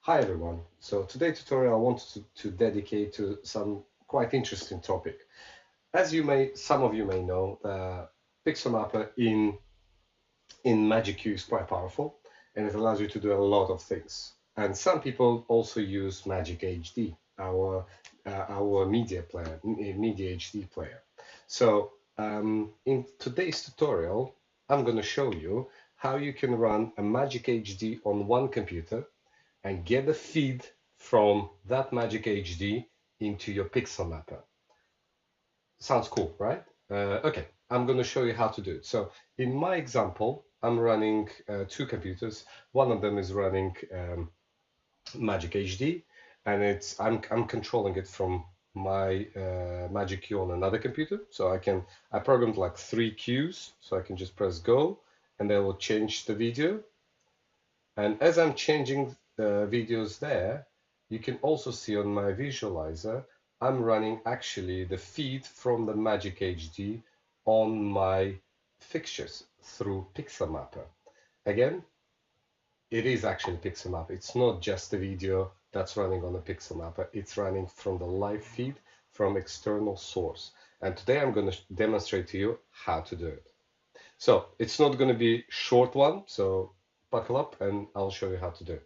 Hi everyone. So today's tutorial I wanted to dedicate to some quite interesting topic. As some of you may know, the Pixelmapper in MagicQ is quite powerful and it allows you to do a lot of things. And some people also use MagicHD, our media player, media HD player. So in today's tutorial, I'm going to show you how you can run a MagicHD on one computer and get the feed from that MagicHD into your Pixelmapper. Sounds cool, right? Okay, I'm going to show you how to do it. So in my example, I'm running two computers. One of them is running MagicHD, and I'm controlling it from my MagicQ on another computer. So I programmed like 3 Qs, so I can just press go, and they will change the video. And as I'm changing the videos there, you can also see on my visualizer, I'm running actually the feed from the MagicHD on my fixtures through Pixelmapper. Again, it is actually Pixelmapper. It's not just the video that's running on the Pixelmapper. It's running from the live feed from external source. And today I'm going to demonstrate to you how to do it. So it's not going to be a short one. So buckle up and I'll show you how to do it.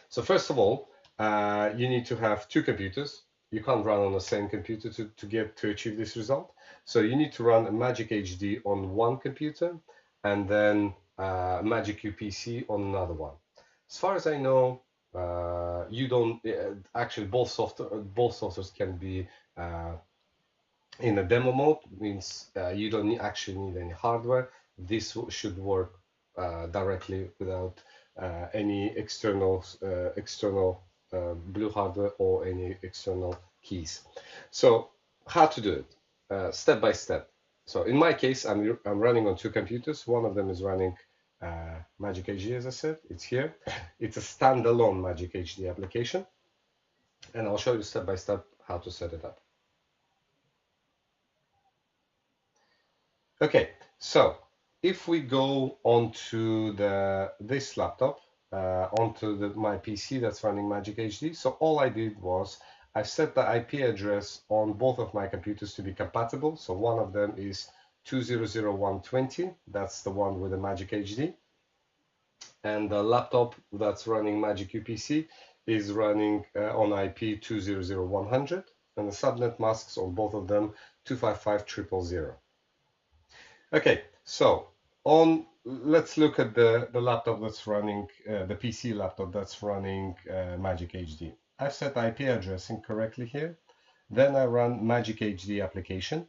So first of all, you need to have two computers. You can't run on the same computer to achieve this result. So you need to run a MagicHD on one computer and then MagicQ PC on another one. As far as I know, you don't actually both softwares can be in a demo mode. Means you don't actually need any hardware. This should work directly without any external blue hardware or any external keys. So how to do it? Step by step. So in my case, I'm running on two computers. One of them is running MagicHD, as I said. It's here. It's a standalone MagicHD application, and I'll show you step by step how to set it up. Okay, so if we go onto this laptop, onto my PC that's running MagicHD, so all I did was I set the IP address on both of my computers to be compatible. So one of them is 200.120, that's the one with the MagicHD, and the laptop that's running MagicQ PC is running on IP 200.100, and the subnet masks on both of them 255.0.0.0. Okay, so let's look at the laptop that's running the PC laptop that's running MagicHD. I've set IP addressing correctly here. Then I run MagicHD application.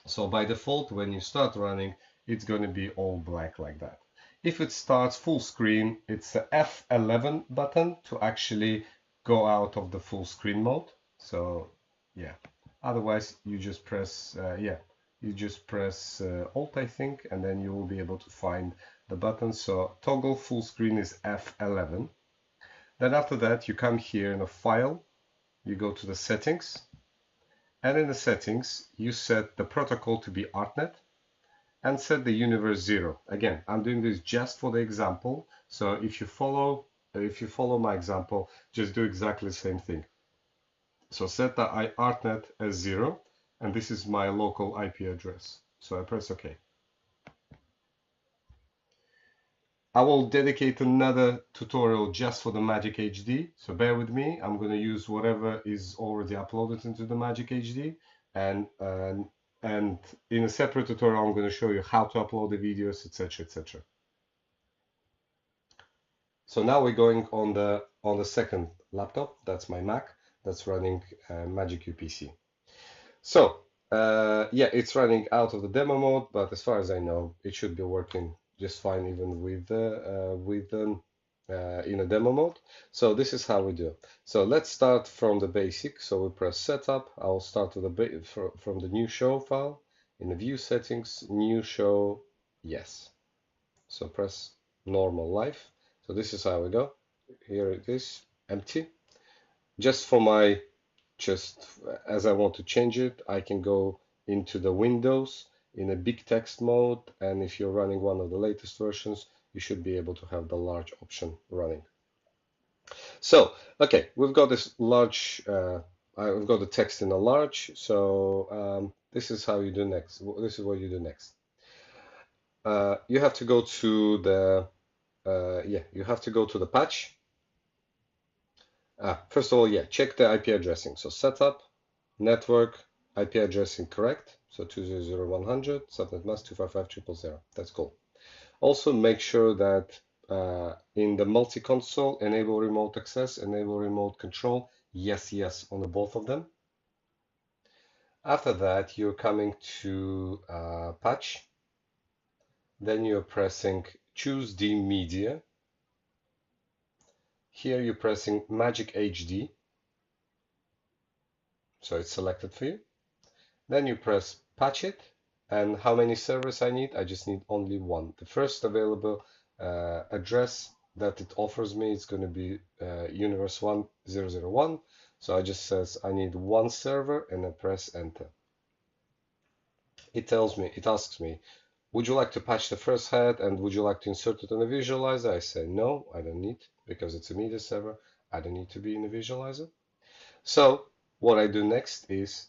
So by default, when you start running, it's going to be all black like that. If it starts full screen, it's the F11 button to actually go out of the full screen mode. So yeah, otherwise you just press you just press Alt, I think, and then you will be able to find the button. So toggle full screen is F11. Then after that, you come here in a file, you go to the settings, and in the settings, you set the protocol to be ArtNet and set the universe 0. Again, I'm doing this just for the example. So if you follow my example, just do exactly the same thing. So set the ArtNet as 0, and this is my local IP address. So I press OK. I will dedicate another tutorial just for the MagicHD, so bear with me. I'm going to use whatever is already uploaded into the MagicHD, and in a separate tutorial, I'm going to show you how to upload the videos, etc., etc. So now we're going on the second laptop. That's my Mac. That's running MagicQ PC. So yeah, it's running out of the demo mode, but as far as I know, it should be working just fine even with in a demo mode. So this is how we do. So let's start from the basic. So we press setup. I'll start with from the new show file in the view settings, new show, yes. So press normal live. So this is how we go. Here it is, empty. Just as I want to change it, I can go into the Windows in a big text mode, and if you're running one of the latest versions, you should be able to have the large option running. So, okay, we've got this large, we've got the text in a large. So this is how you do next. This is what you do next. You have to go to the, you have to go to the patch. First of all, check the IP addressing. So setup, network, IP addressing correct. So 200.100, subnet mask 255.000. That's cool. Also make sure that in the multi-console, enable remote access, enable remote control, yes, yes on the both of them. After that, you're coming to patch. Then you're pressing choose the media. Here you're pressing MagicHD. So it's selected for you. Then you press patch it. And how many servers I need? I just need only one. The first available address that it offers me is going to be universe 1001. So I just says I need one server and I press enter. It tells me, it asks me, would you like to patch the first head and would you like to insert it on a visualizer? I say no, I don't need because it's a media server. I don't need to be in the visualizer. So what I do next is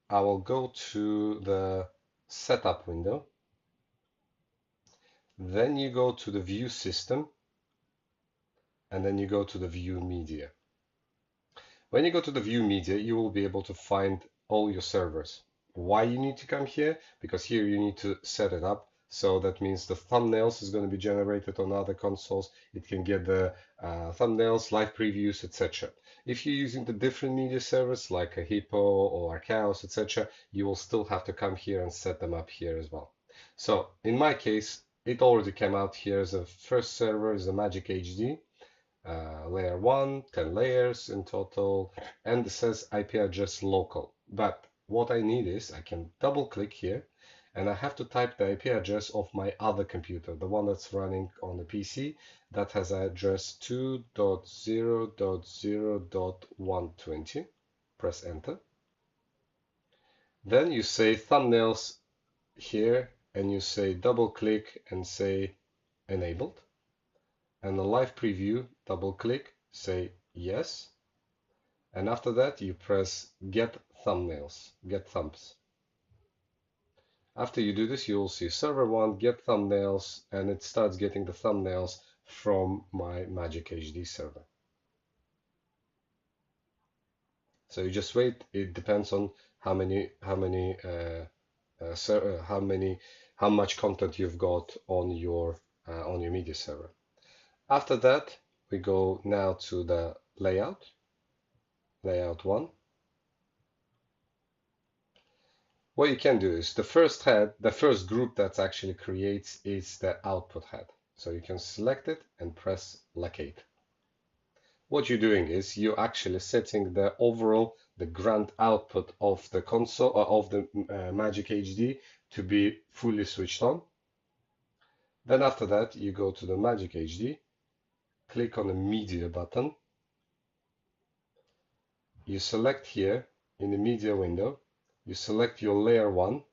I will go to the setup window. Then you go to the view system and then you go to the view media. When you go to the view media, you will be able to find all your servers. Why you need to come here? Because here you need to set it up. So that means the thumbnails is going to be generated on other consoles. It can get the thumbnails, live previews, etc. If you're using the different media servers like a Hippo or Archaos, etc., you will still have to come here and set them up here as well. So in my case, it already came out here as a first server is a MagicHD. Layer 1, 10 layers in total, and it says IP address local. But what I need is I can double click here and I have to type the IP address of my other computer, the one that's running on the PC that has address 2.0.0.120. Press enter. Then you say thumbnails here and you say double click and say enabled. And the live preview, double click, say yes. And after that, you press get thumbnails, get thumbs. After you do this, you will see server 1, get thumbnails, and it starts getting the thumbnails from my MagicHD server. So you just wait. It depends on how much content you've got on your media server. After that, we go now to the layout 1. What you can do is the first head, the first group that actually creates is the output head. So you can select it and press locate. What you're doing is you're actually setting the overall, the grand output of the console, of the MagicHD to be fully switched on. Then after that, you go to the MagicHD, click on the media button. You select here in the media window, you select your layer 1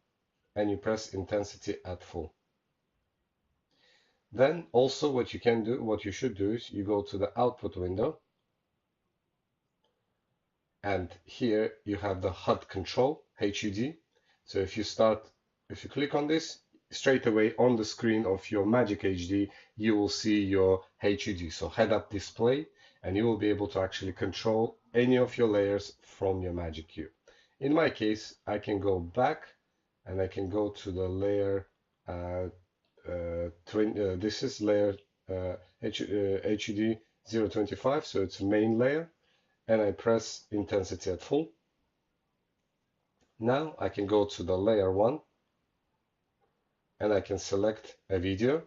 and you press intensity at full. Then also what you should do is you go to the output window and here you have the HUD control, HUD. So if you click on this, straight away on the screen of your MagicHD, you will see your HUD, so head-up display, and you will be able to actually control any of your layers from your MagicQ. In my case, I can go back and I can go to the layer this is layer HUD 0.25, so it's main layer, and I press intensity at full. Now I can go to the layer 1 and I can select a video.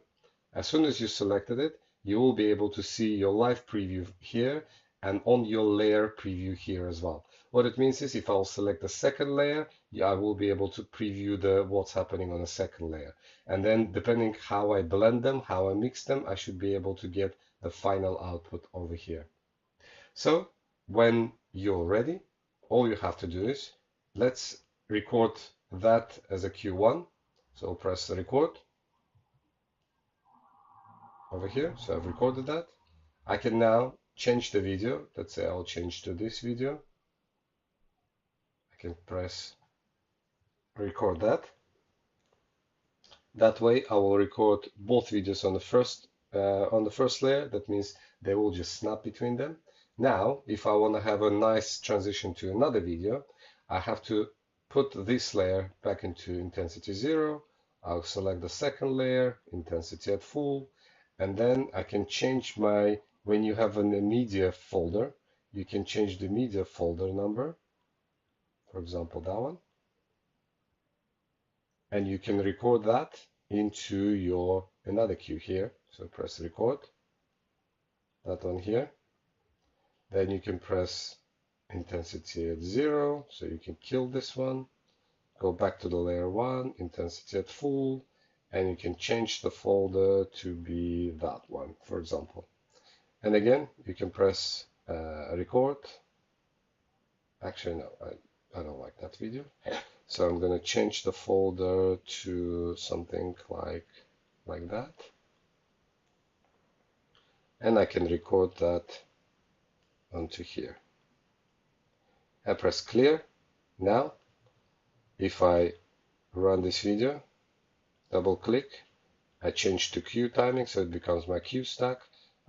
As soon as you selected it, you will be able to see your live preview here and on your layer preview here as well. What it means is if I'll select the second layer, I will be able to preview what's happening on the second layer. And then depending how I blend them, how I mix them, I should be able to get the final output over here. So when you're ready, all you have to do is let's record that as a Q1. So press record over here. So I've recorded that. I can now change the video. Let's say I'll change to this video. I can press record that. That way I will record both videos on the first layer. That means they will just snap between them. Now, if I want to have a nice transition to another video, I have to put this layer back into intensity 0. I'll select the second layer, intensity at full, and then I can change my, when you have a media folder, you can change the media folder number, for example, that one, and you can record that into your another queue here. So press record, that one here. Then you can press intensity at 0, so you can kill this one. Go back to the layer 1, intensity at full, and you can change the folder to be that one, for example. And again, you can press record. Actually, no, I don't like that video. So I'm going to change the folder to something like that. And I can record that onto here. I press clear. Now, if I run this video, double click, I change to Q timing, so it becomes my Q stack.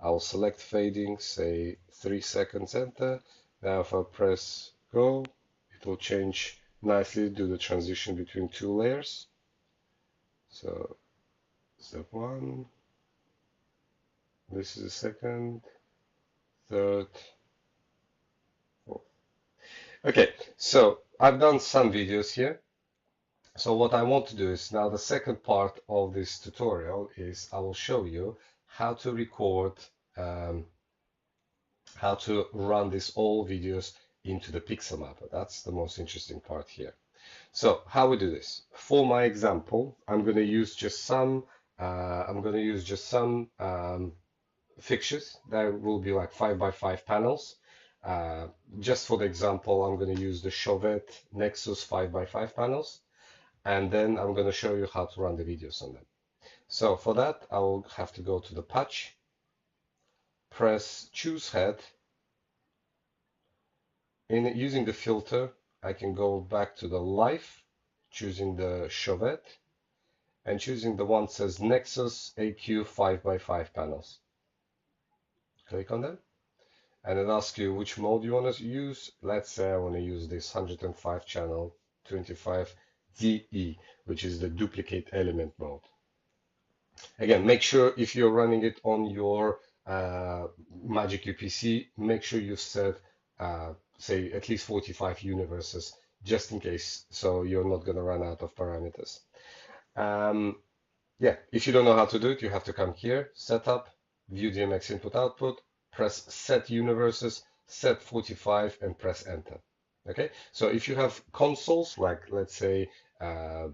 I'll select fading, say 3 seconds, enter. Now if I press go, it will change nicely, do the transition between two layers. So step 1, this is the second, third, fourth. Okay, so I've done some videos here. So what I want to do is now the second part of this tutorial is I will show you how to record, how to run these all videos into the Pixelmapper. That's the most interesting part here. So how we do this? For my example, I'm going to use just some. Fixtures that will be like 5x5 panels. Just for the example, I'm going to use the Chauvet Nexus 5x5 panels, and then I'm going to show you how to run the videos on them. So for that, I will have to go to the patch, press choose head. In using the filter, I can go back to the live, choosing the Chauvet, and choosing the one that says Nexus AQ 5x5 panels. Click on them, and it asks you which mode you want to use. Let's say I want to use this 105 channel 25 DE, which is the duplicate element mode. Again, make sure if you're running it on your MagicQ PC, make sure you set say at least 45 universes just in case, so you're not going to run out of parameters. Yeah, if you don't know how to do it, you have to come here, setup, view DMX input output, press set universes, set 45, and press enter. Okay, so if you have consoles like let's say like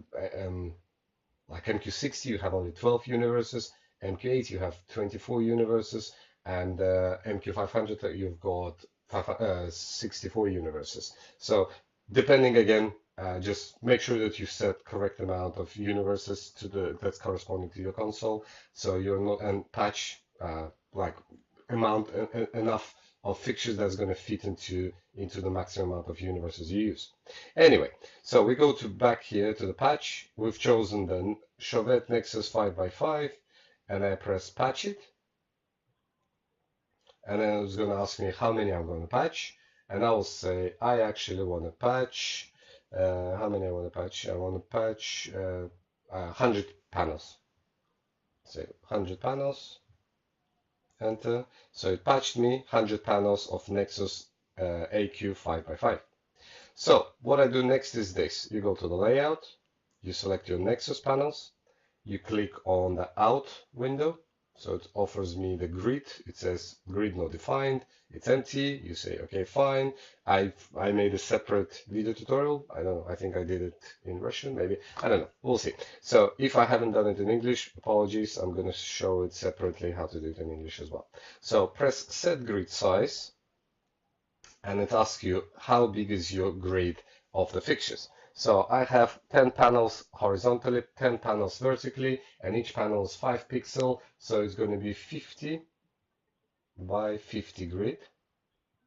MQ60, you have only 12 universes, MQ8 you have 24 universes, and MQ500 you've got 64 universes. So depending again, just make sure that you set correct amount of universes to that's corresponding to your console, so you're not, and patch like amount enough of fixtures that's going to fit into the maximum amount of universes you use. Anyway, so we go to back here to the patch. We've chosen the Chauvet Nexus 5x5, and I press patch it. And then it's going to ask me how many I'm going to patch, and I will say I actually want to patch. How many I want to patch? I want to patch 100 panels. Say 100 panels. Enter. So it patched me 100 panels of Nexus AQ 5x5. So what I do next is this. You go to the layout, you select your Nexus panels, you click on the out window. So it offers me the grid. It says grid not defined. It's empty. You say, okay, fine. I made a separate video tutorial. I don't know. I think I did it in Russian, maybe. I don't know. We'll see. So if I haven't done it in English, apologies. I'm going to show it separately how to do it in English as well. So press set grid size, and it asks you how big is your grid of the fixtures. So I have 10 panels horizontally, 10 panels vertically, and each panel is 5 pixels, so it's going to be 50 by 50 grid,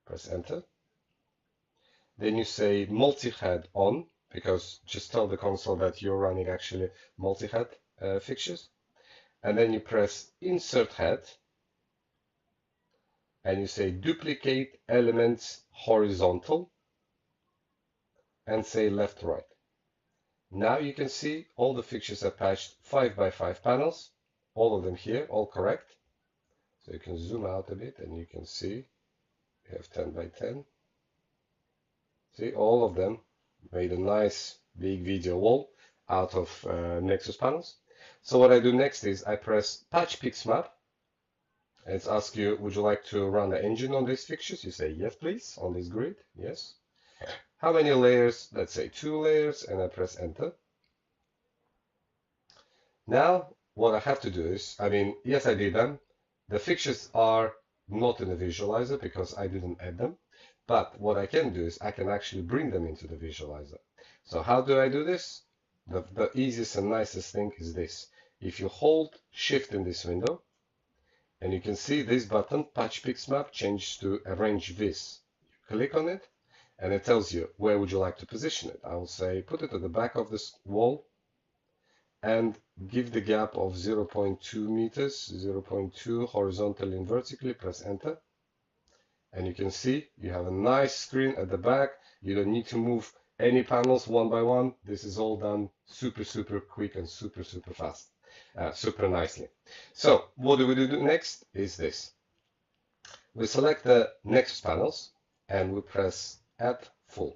press enter. Then you say multi-head on, because just tell the console that you're running actually multi-head fixtures. And then you press insert head, and you say duplicate elements horizontal, and say left right. Now you can see all the fixtures are patched 5 by 5 panels, all of them here, all correct. So you can zoom out a bit and you can see we have 10 by 10. See, all of them made a nice big video wall out of Nexus panels. So what I do next is I press patch Pixmap, and it's ask you, would you like to run the engine on these fixtures? You say yes, please, on this grid, yes. How many layers? Let's say 2 layers, and I press enter. Now, what I have to do is, yes, I did them. The fixtures are not in the visualizer because I didn't add them. But what I can do is I can actually bring them into the visualizer. So how do I do this? The easiest and nicest thing is this. If you hold Shift in this window, and you can see this button, Patch Pixmap, changes to Arrange Vis. You click on it, and it tells you where would you like to position it. I will say put it at the back of this wall, and give the gap of 0.2 meters, 0.2 horizontally and vertically, press enter. And you can see you have a nice screen at the back. You don't need to move any panels one by one. This is all done super, super quick and super, super fast, super nicely. So what do we do next is this. We select the Nexus panels and we press add full.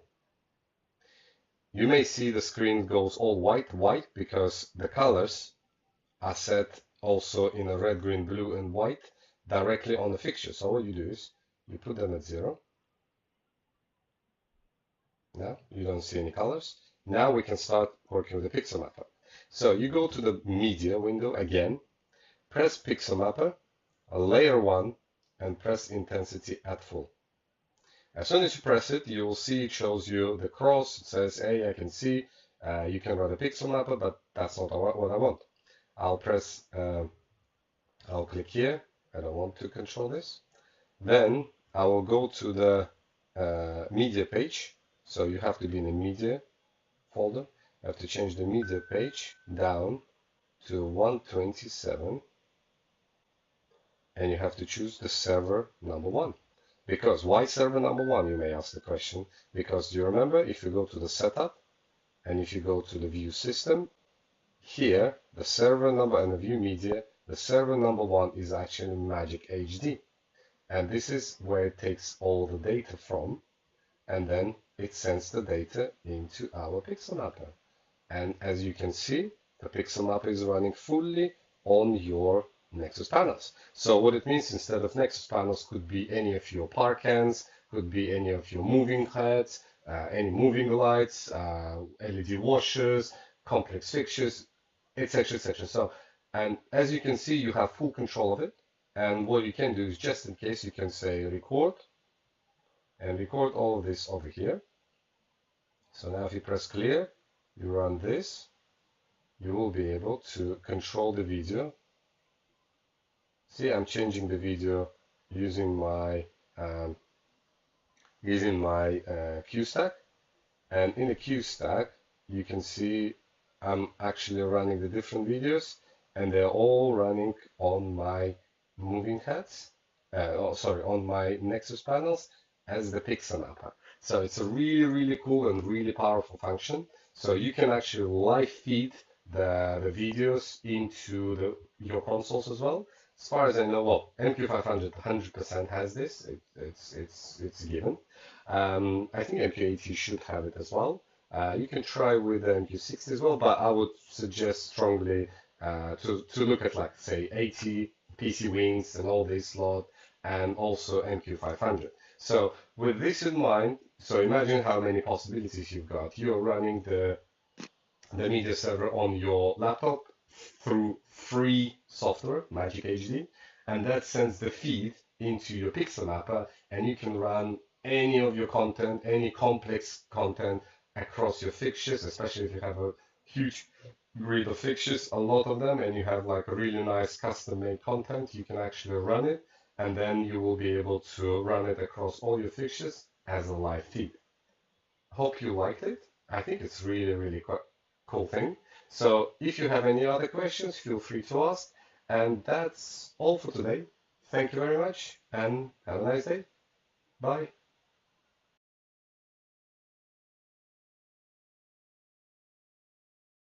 You may see the screen goes all white because the colors are set also in a red, green, blue, and white directly on the fixture. So what you do is you put them at 0. Now you don't see any colors. Now we can start working with the Pixelmapper. So you go to the media window again, press Pixelmapper, layer 1, and press intensity at full. As soon as you press it, you will see it shows you the cross. It says, hey, I can see you can run a Pixelmapper, but that's not what I want. I'll click here. I don't want to control this. Then I will go to the media page. So you have to be in the media folder. You have to change the media page down to 127. And you have to choose the server number 1. Because why server number 1, you may ask the question. Because do you remember, if you go to the setup and if you go to the view system, here the server number and the view media, the server number 1 is actually MagicHD. And this is where it takes all the data from, and then it sends the data into our Pixelmapper. And as you can see, the Pixelmapper is running fully on your Nexus panels. So what it means, instead of Nexus panels, could be any of your park hands, could be any of your moving heads, any moving lights, LED washers, complex fixtures, etc., etc. So, and as you can see, you have full control of it. And what you can do is, just in case, you can say record, and record all of this over here. So now if you press clear, you run this, you will be able to control the video. See, I'm changing the video using my Q stack, and in the Q stack you can see I'm actually running the different videos, and they're all running on my moving heads, on my Nexus panels as the Pixelmapper. So it's a really, really cool and really powerful function. So you can actually live feed the videos into your consoles as well. As far as I know, well, MQ500 100% has this. It's given. I think MQ80 should have it as well. You can try with the MQ60 as well, but I would suggest strongly to look at, like, say, 80 PC Wings and all this lot, and also MQ500. So with this in mind, so imagine how many possibilities you've got. You're running the media server on your laptop through free software, MagicHD, and that sends the feed into your Pixelmapper, and you can run any of your content, any complex content across your fixtures, especially if you have a huge grid of fixtures, a lot of them, and you have like a really nice custom-made content. You can actually run it and then you will be able to run it across all your fixtures as a live feed. Hope you liked it. I think it's really, really cool thing. So if you have any other questions, feel free to ask. And that's all for today. Thank you very much and have a nice day. Bye.